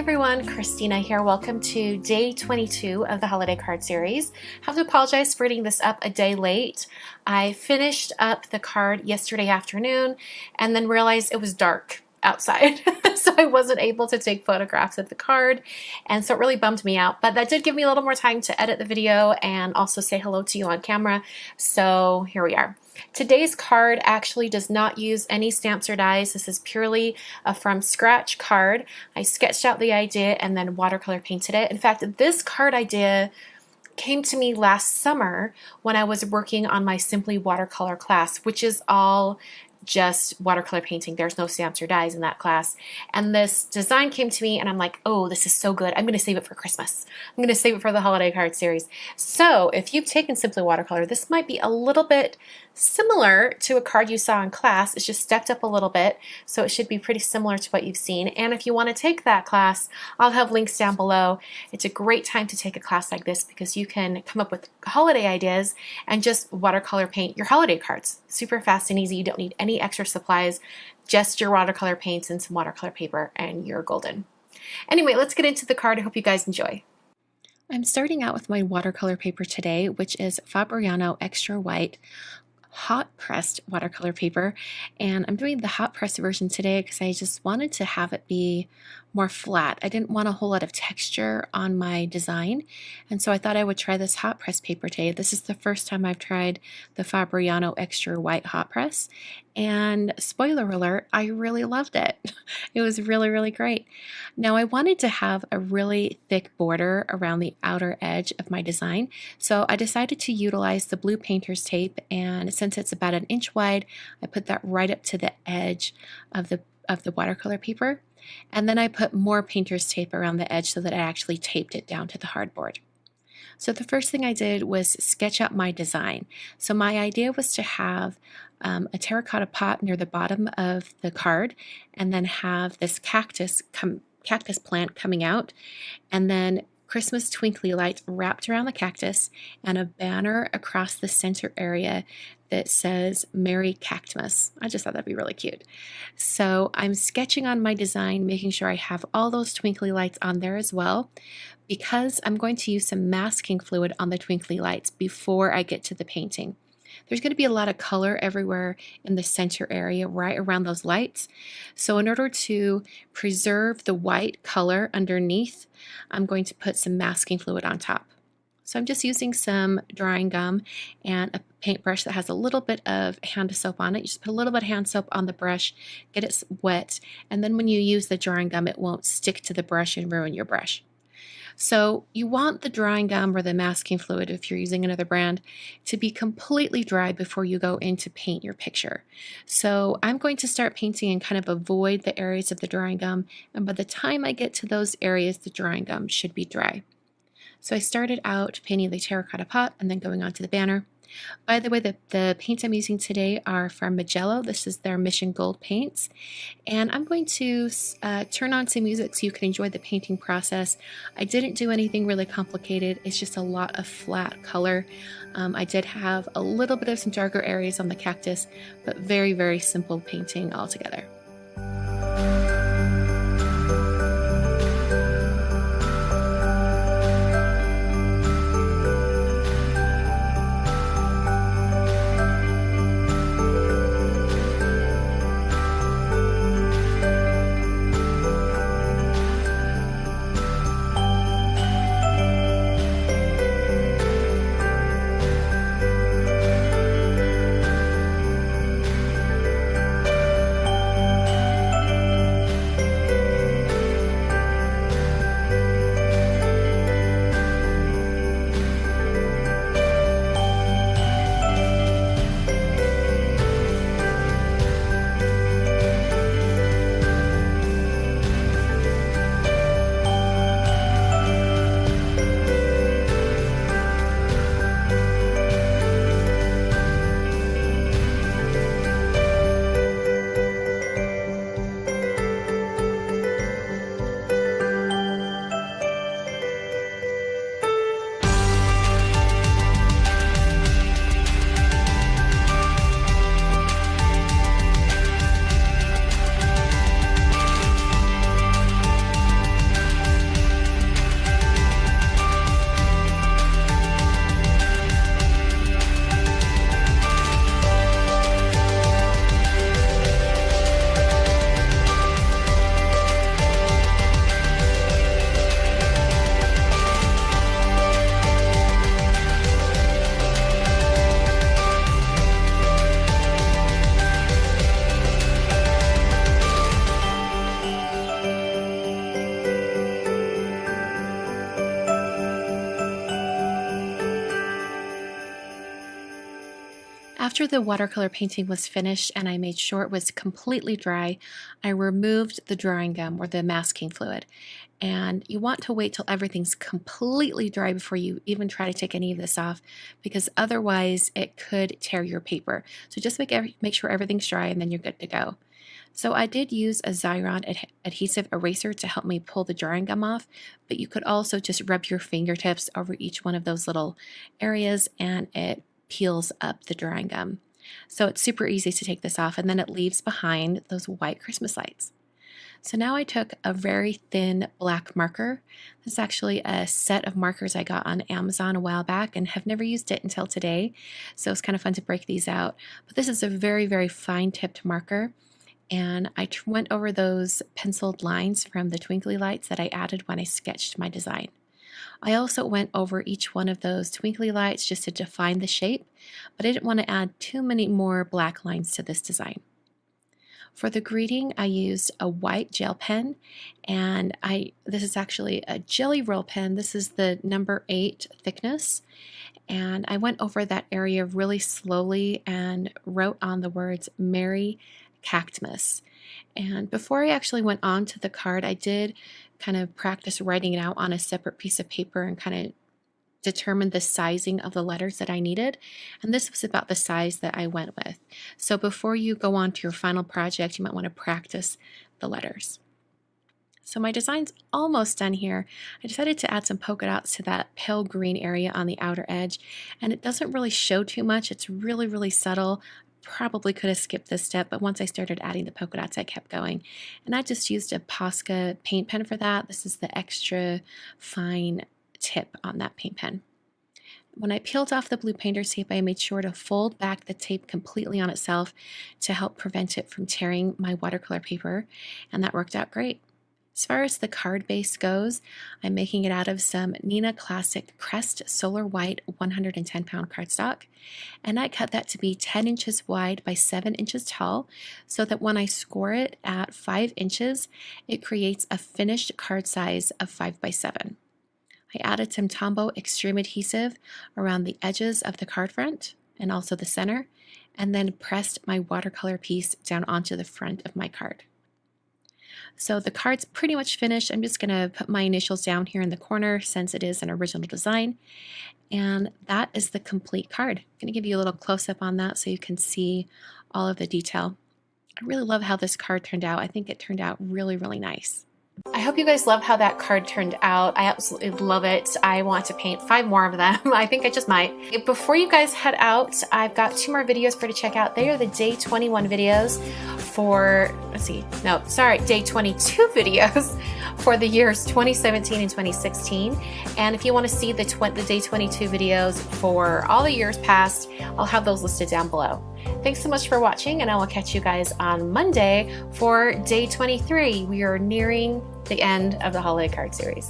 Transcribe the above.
everyone, Kristina here. Welcome to day 22 of the holiday card series. I have to apologize for getting this up a day late. I finished up the card yesterday afternoon and then realized it was dark outside, so I wasn't able to take photographs of the card, and so it really bummed me out, but that did give me a little more time to edit the video and also say hello to you on camera, so here we are. Today's card actually does not use any stamps or dies. This is purely a from scratch card. I sketched out the idea and then watercolor painted it. In fact, this card idea came to me last summer when I was working on my Simply Watercolor class, which is all just watercolor painting. There's no stamps or dies in that class. And this design came to me and I'm like, oh, this is so good. I'm going to save it for Christmas. I'm going to save it for the holiday card series. So if you've taken Simply Watercolor, this might be a little bit similar to a card you saw in class. It's just stepped up a little bit, so it should be pretty similar to what you've seen. And if you want to take that class, I'll have links down below. It's a great time to take a class like this because you can come up with holiday ideas and just watercolor paint your holiday cards. Super fast and easy. You don't need any extra supplies, just your watercolor paints and some watercolor paper, and you're golden. Anyway, let's get into the card. I hope you guys enjoy. I'm starting out with my watercolor paper today, which is Fabriano Extra White hot pressed watercolor paper, and I'm doing the hot press version today because I just wanted to have it be more flat. I didn't want a whole lot of texture on my design, and so I thought I would try this hot press paper today. This is the first time I've tried the Fabriano Extra White hot press, and spoiler alert, I really loved it. It was really, really great. Now I wanted to have a really thick border around the outer edge of my design, so I decided to utilize the blue painter's tape, and since it's about an inch wide, I put that right up to the edge of the watercolor paper, and then I put more painter's tape around the edge so that I actually taped it down to the hardboard. So the first thing I did was sketch out my design. So my idea was to have a terracotta pot near the bottom of the card, and then have this cactus plant coming out, and then Christmas twinkly lights wrapped around the cactus, and a banner across the center area that says Merry Cactmas. I just thought that'd be really cute. So I'm sketching on my design, making sure I have all those twinkly lights on there as well, because I'm going to use some masking fluid on the twinkly lights before I get to the painting. There's going to be a lot of color everywhere in the center area right around those lights. So in order to preserve the white color underneath, I'm going to put some masking fluid on top. So I'm just using some drying gum and a paintbrush that has a little bit of hand soap on it. You just put a little bit of hand soap on the brush, get it wet, and then when you use the drying gum, it won't stick to the brush and ruin your brush. So you want the drying gum or the masking fluid, if you're using another brand, to be completely dry before you go in to paint your picture. So I'm going to start painting and kind of avoid the areas of the drying gum, and by the time I get to those areas, the drying gum should be dry. So I started out painting the terracotta pot and then going on to the banner. By the way, the paints I'm using today are from Magello. This is their Mission Gold paints. And I'm going to turn on some music so you can enjoy the painting process. I didn't do anything really complicated. It's just a lot of flat color. I did have a little bit of some darker areas on the cactus, but very, very simple painting altogether. After the watercolor painting was finished and I made sure it was completely dry, I removed the drawing gum or the masking fluid. And you want to wait till everything's completely dry before you even try to take any of this off, because otherwise it could tear your paper. So just make sure everything's dry and then you're good to go. So I did use a Xyron adhesive eraser to help me pull the drawing gum off, but you could also just rub your fingertips over each one of those little areas and it peels up the drawing gum. So it's super easy to take this off, and then it leaves behind those white Christmas lights. So now I took a very thin black marker. This is actually a set of markers I got on Amazon a while back and have never used it until today. So it's kind of fun to break these out. But this is a very, very fine tipped marker. And I went over those penciled lines from the twinkly lights that I added when I sketched my design. I also went over each one of those twinkly lights just to define the shape, but I didn't want to add too many more black lines to this design. For the greeting, I used a white gel pen, and this is actually a jelly roll pen. This is the number 8 thickness, and I went over that area really slowly and wrote on the words Merry Cactmas. And before I actually went on to the card, I did kind of practice writing it out on a separate piece of paper and kind of determine the sizing of the letters that I needed. And this was about the size that I went with. So before you go on to your final project, you might want to practice the letters. So my design's almost done here. I decided to add some polka dots to that pale green area on the outer edge, and it doesn't really show too much. It's really, really subtle. Probably could have skipped this step, but once I started adding the polka dots, I kept going. And I just used a Posca paint pen for that. This is the extra fine tip on that paint pen. When I peeled off the blue painter's tape, I made sure to fold back the tape completely on itself to help prevent it from tearing my watercolor paper, and that worked out great. As far as the card base goes, I'm making it out of some Neenah Classic Crest Solar White 110-pound cardstock, and I cut that to be 10 inches wide by 7 inches tall, so that when I score it at 5 inches, it creates a finished card size of 5 by 7. I added some Tombow extreme adhesive around the edges of the card front and also the center, and then pressed my watercolor piece down onto the front of my card. So the card's pretty much finished. I'm just going to put my initials down here in the corner since it is an original design. And that is the complete card. I'm going to give you a little close-up on that so you can see all of the detail. I really love how this card turned out. I think it turned out really, really nice. I hope you guys love how that card turned out. I absolutely love it. I want to paint 5 more of them. I think I just might. Before you guys head out, I've got 2 more videos for you to check out. They are the day 21 videos for, day 22 videos for the years 2017 and 2016. And if you want to see the day 22 videos for all the years past, I'll have those listed down below. Thanks so much for watching, and I will catch you guys on Monday for day 23. We are nearing the end of the holiday card series.